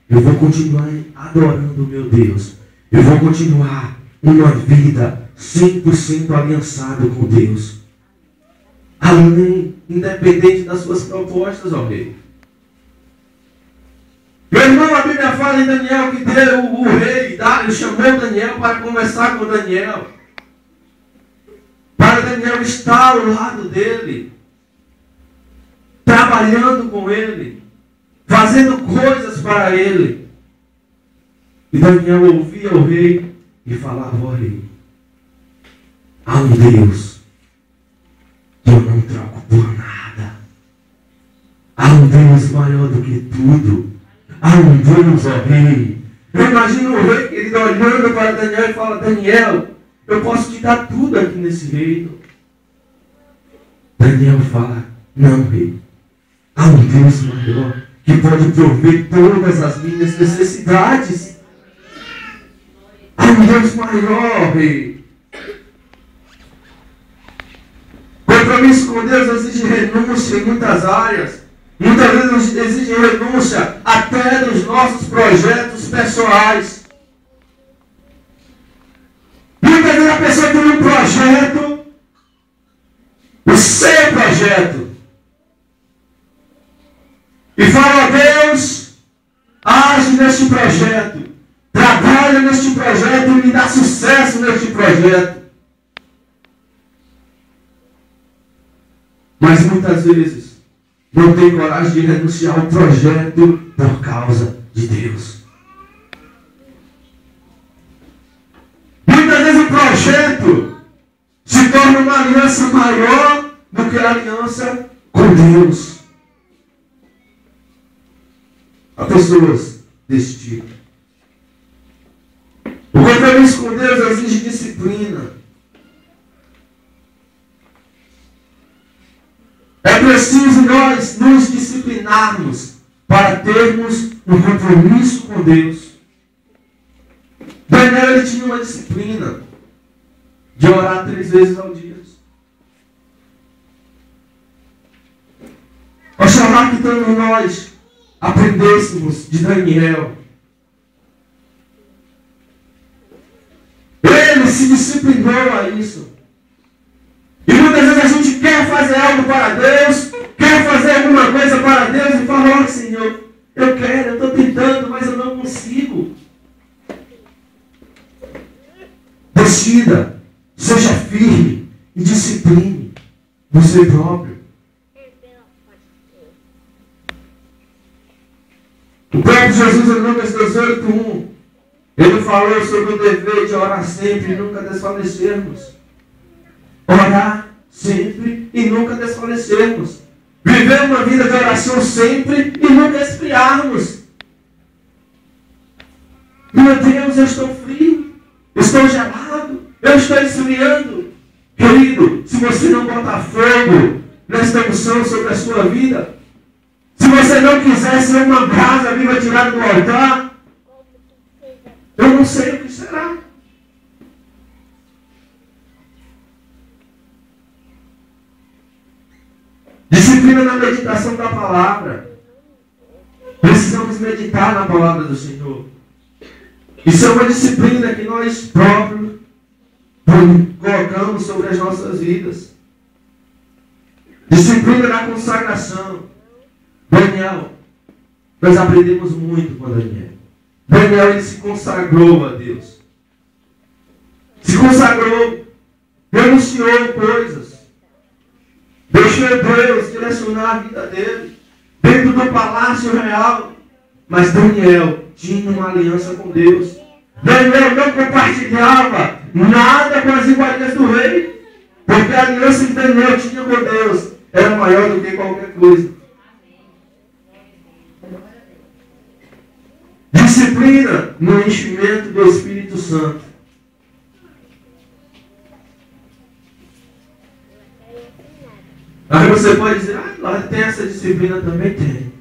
Eu vou continuar adorando o meu Deus. Eu vou continuar uma vida 100% aliançado com Deus. Além, independente das suas propostas, ó rei. Meu irmão, a Bíblia fala em Daniel que o rei Dário chamou Daniel para conversar com Daniel. Para Daniel estar ao lado dele. Trabalhando com ele. Fazendo coisas para ele. E Daniel ouvia o rei e falava: ó rei, há um Deus que eu não troco por nada. Há um Deus maior do que tudo. Há um Deus, ó rei. Eu imagino o rei, querido, olhando para Daniel e fala: Daniel, eu posso te dar tudo aqui nesse reino. Daniel fala: não, rei. Há um Deus maior que pode prover todas as minhas necessidades. Há um Deus maior, rei. Compromisso com Deus exige renúncia em muitas áreas. Muitas vezes exige renúncia até dos nossos projetos pessoais. Muitas vezes a pessoa tem um projeto, o seu projeto, e fala: ó Deus, age neste projeto, trabalha neste projeto e me dá sucesso neste projeto. Mas muitas vezes não tem coragem de renunciar ao projeto por causa de Deus. Muitas vezes o projeto se torna uma aliança maior do que a aliança com Deus. Há pessoas desse tipo. O compromisso com Deus exige disciplina. É preciso nós nos disciplinarmos para termos um compromisso com Deus. Daniel, ele tinha uma disciplina de orar 3 vezes ao dia. Oxalá que todos nós aprendêssemos de Daniel. Ele se disciplinou a isso. E muitas vezes a gente quer fazer algo para Deus, quer fazer alguma coisa para Deus e fala: ó Senhor, eu quero, eu estou tentando, mas eu não consigo. Decida, seja firme e discipline você próprio. O próprio Jesus, em Lucas 18:1, ele falou sobre o dever de orar sempre e nunca desfalecermos. Orar sempre e nunca desfalecermos. Viver uma vida de oração sempre e nunca esfriarmos. Meu Deus, eu estou frio, estou gelado, eu estou esfriando. Querido, se você não botar fogo nesta unção sobre a sua vida, se você não quiser ser uma brasa viva tirada do altar, eu não sei o que será. Disciplina na meditação da palavra. Precisamos meditar na palavra do Senhor. Isso é uma disciplina que nós próprios colocamos sobre as nossas vidas. Disciplina na consagração. Daniel, nós aprendemos muito com Daniel. Daniel, ele se consagrou a Deus. Se consagrou, renunciou coisas. Deixou Deus direcionar a vida dele, dentro do palácio real. Mas Daniel tinha uma aliança com Deus. Daniel não compartilhava nada com as iguarias do rei, porque a aliança que Daniel tinha com Deus era maior do que qualquer coisa. Disciplina no enchimento do Espírito Santo. Aí você pode dizer, lá tem essa disciplina, também tem.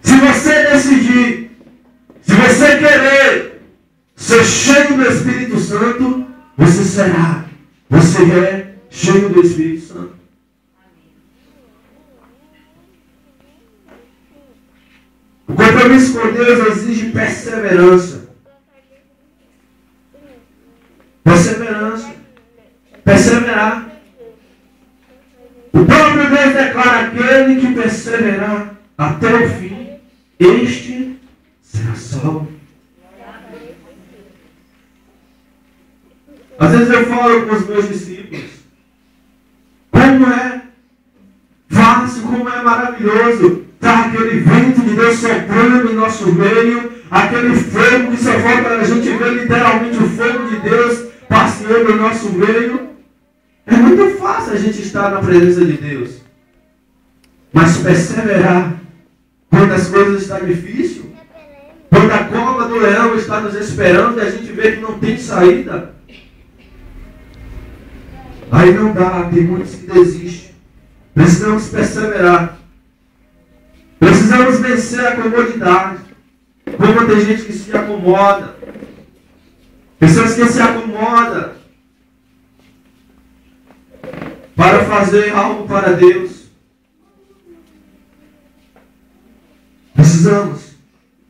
Se você decidir, se você querer ser cheio do Espírito Santo, você será. Você é cheio do Espírito Santo. O compromisso com Deus exige perseverança. Perseverança. Perseverar. O próprio Deus declara: aquele que perseverar até o fim, este será salvo. Às vezes eu falo com os meus discípulos, como é fácil, como é maravilhoso estar aquele vento de Deus soprando em nosso meio, aquele fogo que só falta a gente ver literalmente o fogo de Deus passeando em nosso meio. É muito fácil a gente estar na presença de Deus. Mas perseverar quando as coisas estão difíceis, quando a cova do leão está nos esperando e a gente vê que não tem saída, aí não dá, tem muitos que desistem. Precisamos perseverar. Precisamos vencer a comodidade. Como tem gente que se acomoda. Pessoas que se acomodam para fazer algo para Deus. Precisamos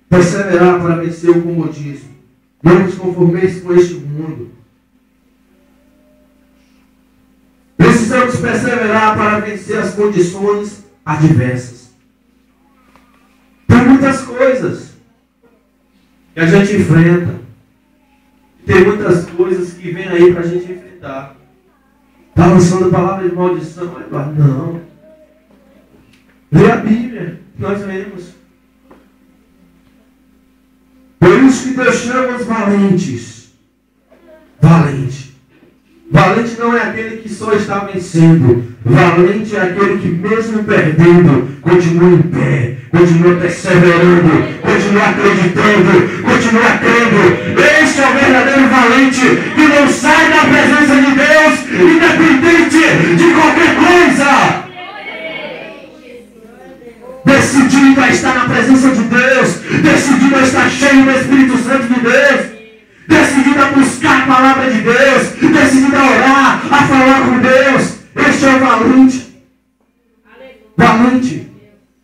perseverar para vencer o comodismo. Não nos conformeis com este mundo. Precisamos perseverar para vencer as condições adversas. Tem muitas coisas que a gente enfrenta. Tem muitas coisas que vêm aí para a gente enfrentar. Está lançando palavra de maldição? Não. Lê a Bíblia, nós lemos. Por isso que Deus chama os valentes. Valente. Valente não é aquele que só está vencendo. Valente é aquele que mesmo perdendo, continua em pé, continua perseverando, continua acreditando, continua crendo. Este é o verdadeiro valente que não sai da presença de Deus, independente de qualquer coisa. Decidido a estar na presença de Deus, decidido a estar cheio do Espírito Santo de Deus, decidido a buscar a palavra de Deus, decidido a orar, a falar com Deus. Este é o valente. Valente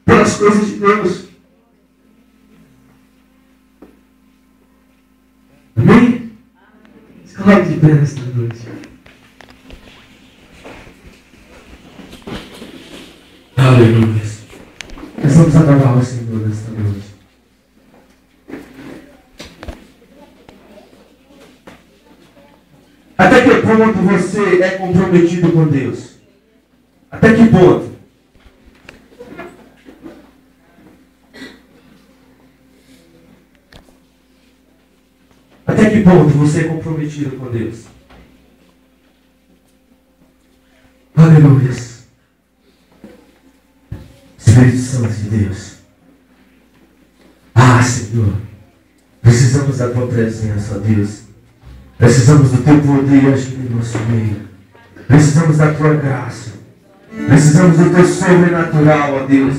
pelas coisas de Deus. Amém? Se coloque de pé nesta noite. Aleluia. Nós vamos adorar o Senhor nesta noite. Até que ponto você é comprometido com Deus? Até que ponto? Até que ponto você é comprometido com Deus? Aleluia. Espírito Santo de Deus. Senhor, precisamos da tua presença, ó Deus. Precisamos do teu poder agir em nosso meio. Precisamos da tua graça. Precisamos do teu sobrenatural, ó Deus.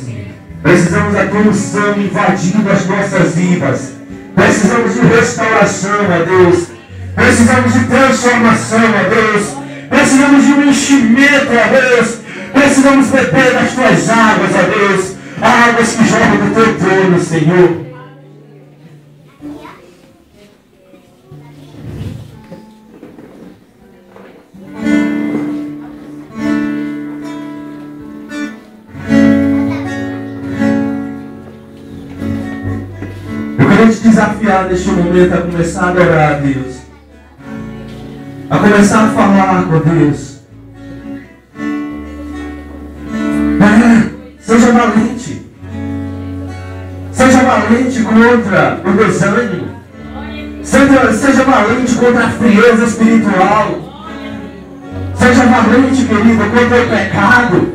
Precisamos da tua unção invadindo as nossas vidas. Precisamos de restauração, ó Deus. Precisamos de transformação, ó Deus. Precisamos de um enchimento, ó Deus. Precisamos beber das tuas águas, ó Deus. Águas que jorram do teu trono, Senhor. Te desafiar neste momento a começar a adorar a Deus, a começar a falar com Deus. Seja valente. Seja valente contra o desânimo. Seja valente contra a frieza espiritual. Seja valente, querido, contra o pecado.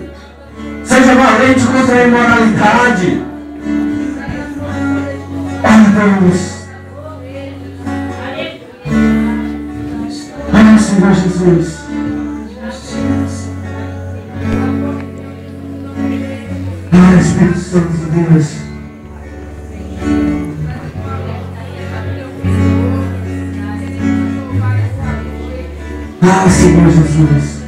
Seja valente contra a imoralidade. Deus. Senhor Jesus. Ah, Senhor Jesus.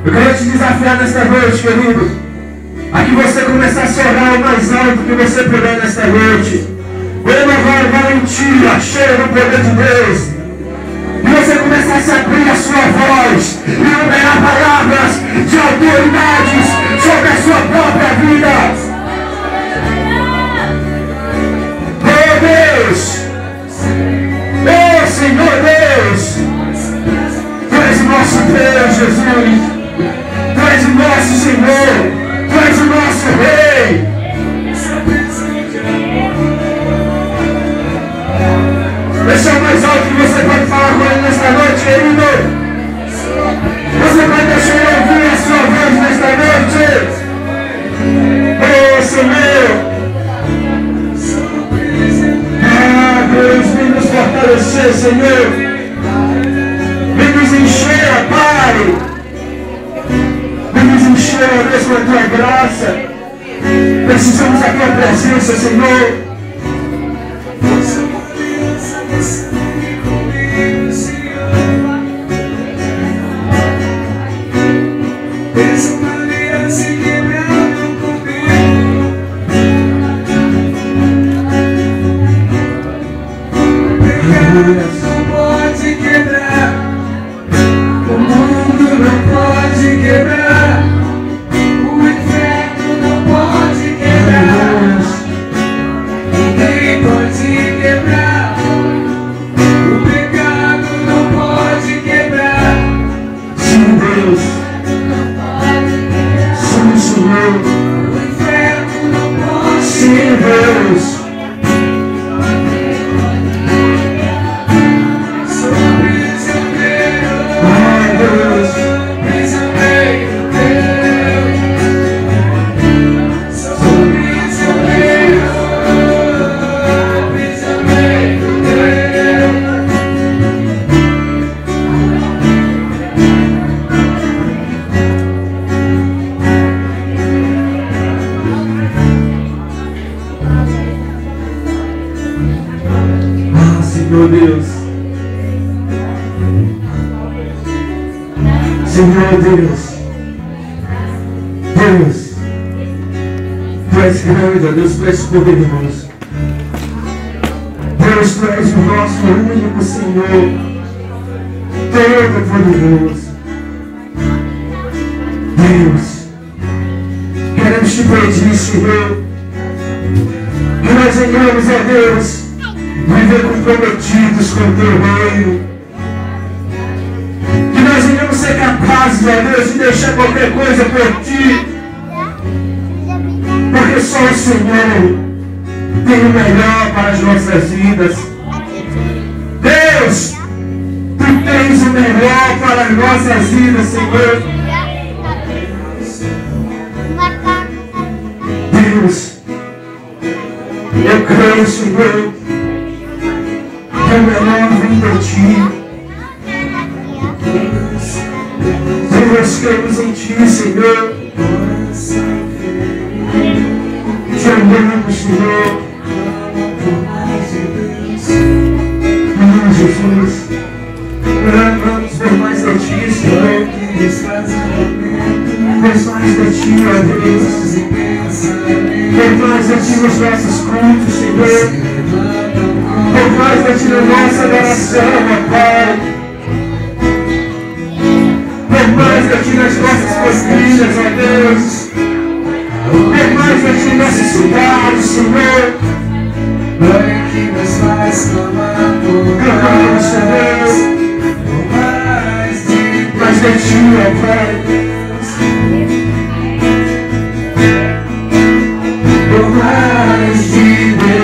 Eu quero te desafiar nesta noite, querido, a que você começasse a orar o mais alto que você puder nesta noite. Renovar valentia, cheia do poder de Deus. E você começasse a abrir a sua voz e liberar palavras de autoridades sobre a sua própria vida. Oh Deus! Oh Senhor Deus! Tu és o nosso Deus, Jesus! Tu és o nosso Senhor! Tu és o nosso Rei! Esse é o mais alto que você pode falar com Ele nesta noite, querido. Você vai deixar Ele ouvir a sua voz nesta noite. Oh, Senhor. Ah, Deus, vem nos fortalecer, Senhor. Vem nos encher, Pai. Vem nos encher, ó Deus, com a Tua graça. Precisamos da Tua presença, Senhor. Não pode quebrar, o mundo não pode quebrar, o inferno não pode quebrar, ninguém pode quebrar, o pecado não pode quebrar. Sim, Deus. Sim, Senhor. O inferno não pode Sim, Deus. Senhor Deus, Senhor Deus, Deus, Tu és grande, ó Deus, Tu és poderoso. Deus, Tu és o nosso único Senhor, todo poderoso. Deus, queremos Te pedir, Senhor, que nós venhamos, ó Deus, viver comprometidos com o Teu reino. Que nós venhamos ser capazes, ó Deus, de deixar qualquer coisa por Ti. Porque só o Senhor tem o melhor para as nossas vidas. Deus, Tu tens o melhor para as nossas vidas, Senhor. Deus, eu creio, Senhor, que o melhor vem de Ti. Deus, cremos em Ti, Senhor. Te amamos, Senhor. Oh, Jesus, clamamos por mais de Ti, Senhor. Por mais de Ti, ó Deus. Por mais de Ti nos nossos cultos, Senhor. Por mais de Ti na nossa adoração, ó Pai. Por mais de Ti nas nossas famílias, ó Deus. Por mais de Ti nessa cidade, Senhor. Glória que nos faz clamar por Clamamos, mais, Senhor. por Mais de Ti, ó Pai. por mais de Deus.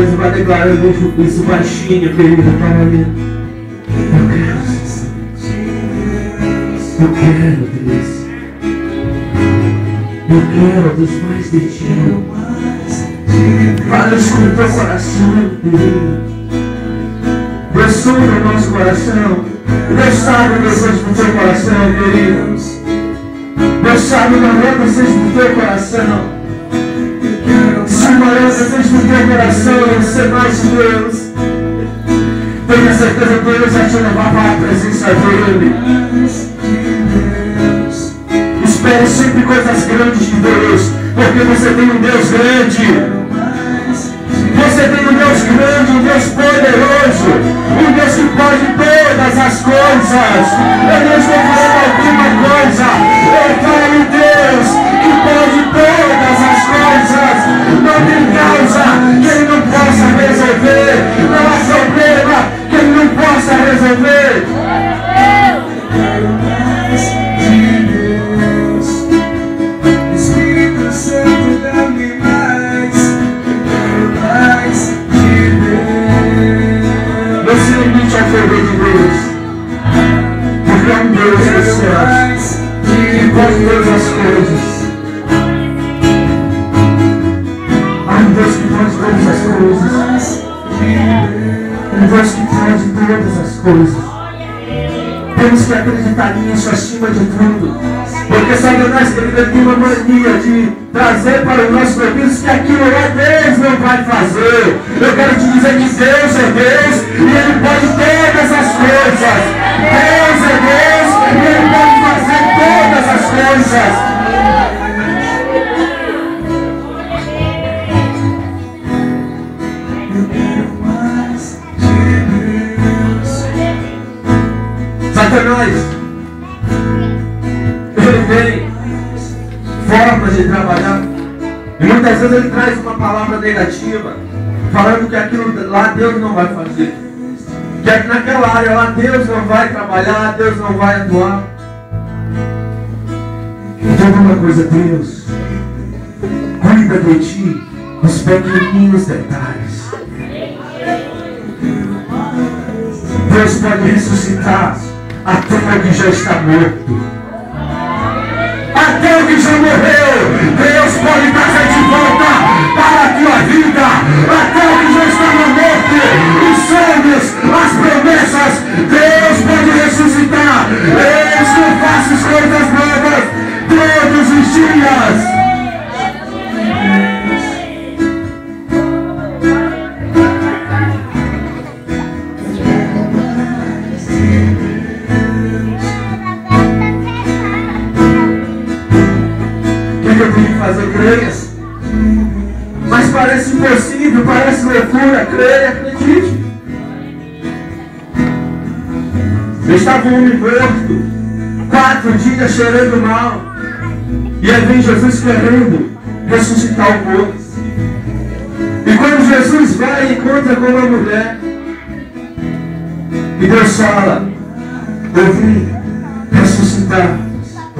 olhos e vai declarando isso baixinho, querido. Para ali. Eu quero, Deus. Eu quero, Deus, mais de ti. Fala isso no teu coração, querido. Deus sonda o nosso coração. Deus sabe o desejo do teu coração, querido. Deus sabe o maior desejo do teu coração. Se o maior desejo do teu coração é ser mais de Deus, tenha certeza que Deus vai te levar para a presença dEle. Espere sempre coisas grandes de Deus, porque você tem um Deus grande. Você tem um Deus grande, um Deus poderoso, um Deus que pode todas as coisas. Eu não estou falando alguma coisa, eu falo um Deus que pode todas as coisas. Não tem causa que Ele não possa resolver, não há problema que Ele não possa resolver. Espírito Santo, dá-me mais. Não se limite a ferver de Deus, porque é um Deus dos céus que pode todas as coisas. Há um Deus que pode todas as coisas. Um Deus que pode todas as coisas. Temos que acreditar nisso acima de tudo. Porque Satanás, querido, tem uma mania de trazer para o nosso ouvido que aquilo lá Deus não vai fazer. Eu quero te dizer que Deus é Deus e Ele pode todas as coisas. Deus é Deus e Ele pode fazer todas as coisas. Satanás, ele tem formas de trabalhar e muitas vezes ele traz uma palavra negativa, falando que aquilo lá Deus não vai fazer, que naquela área lá Deus não vai trabalhar, Deus não vai atuar. Então uma coisa, Deus cuida de ti nos pequeninos detalhes. Deus pode ressuscitar até o que já está morto. Até o que já morreu, Deus pode trazer de volta para a tua vida. Até o que já estava morto, os sonhos, as promessas, Deus pode ressuscitar. Eis que eu faço coisas novas todos os dias. Eu tenho que fazer, creia. Mas parece impossível, parece loucura. Creia, acredite. Eu estava um homem morto, 4 dias cheirando mal, e aí vem Jesus querendo ressuscitar o corpo. E quando Jesus vai e encontra com uma mulher, e Deus fala: eu vim ressuscitar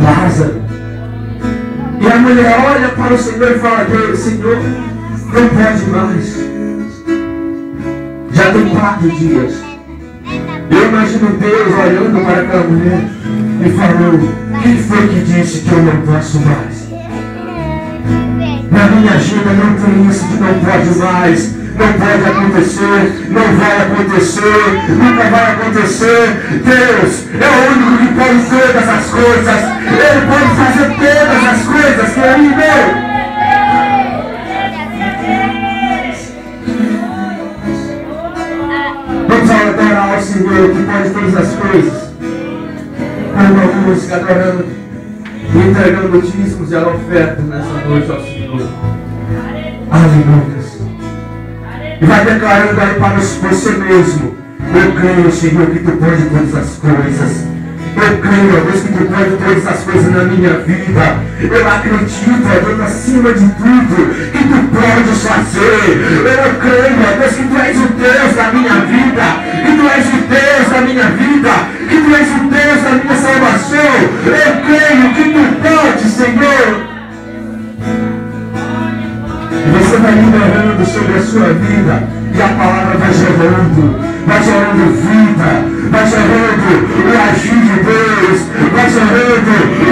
Lázaro. E a mulher olha para o Senhor e fala: Deus, Senhor, não pode mais. Já tem 4 dias. Eu imagino Deus olhando para aquela mulher e falando: quem foi que disse que eu não posso mais? Na minha agenda não tem isso de não pode mais. Não pode acontecer, não vai acontecer, nunca vai acontecer. Deus é o único que pode todas as coisas. Ele pode fazer todas as coisas, querido. Vamos adorar ao Senhor que pode todas as coisas. Com uma música, adorando e entregando dízimos e a oferta nessa noite ao Senhor. Aleluia. E vai declarando aí para você mesmo: eu creio, Senhor, que Tu pode todas as coisas. Eu creio, Deus, que Tu pode todas as coisas na minha vida. Eu acredito, Deus, acima de tudo, que Tu podes fazer. Eu creio, Deus, que Tu és o Deus da minha vida, que Tu és o Deus da minha vida, que Tu és o Deus da minha salvação. Eu creio que Tu podes, Senhor. E você vai liberando sobre a sua vida E a palavra vai gerando vida, vai gerando o agir de Deus, vai gerando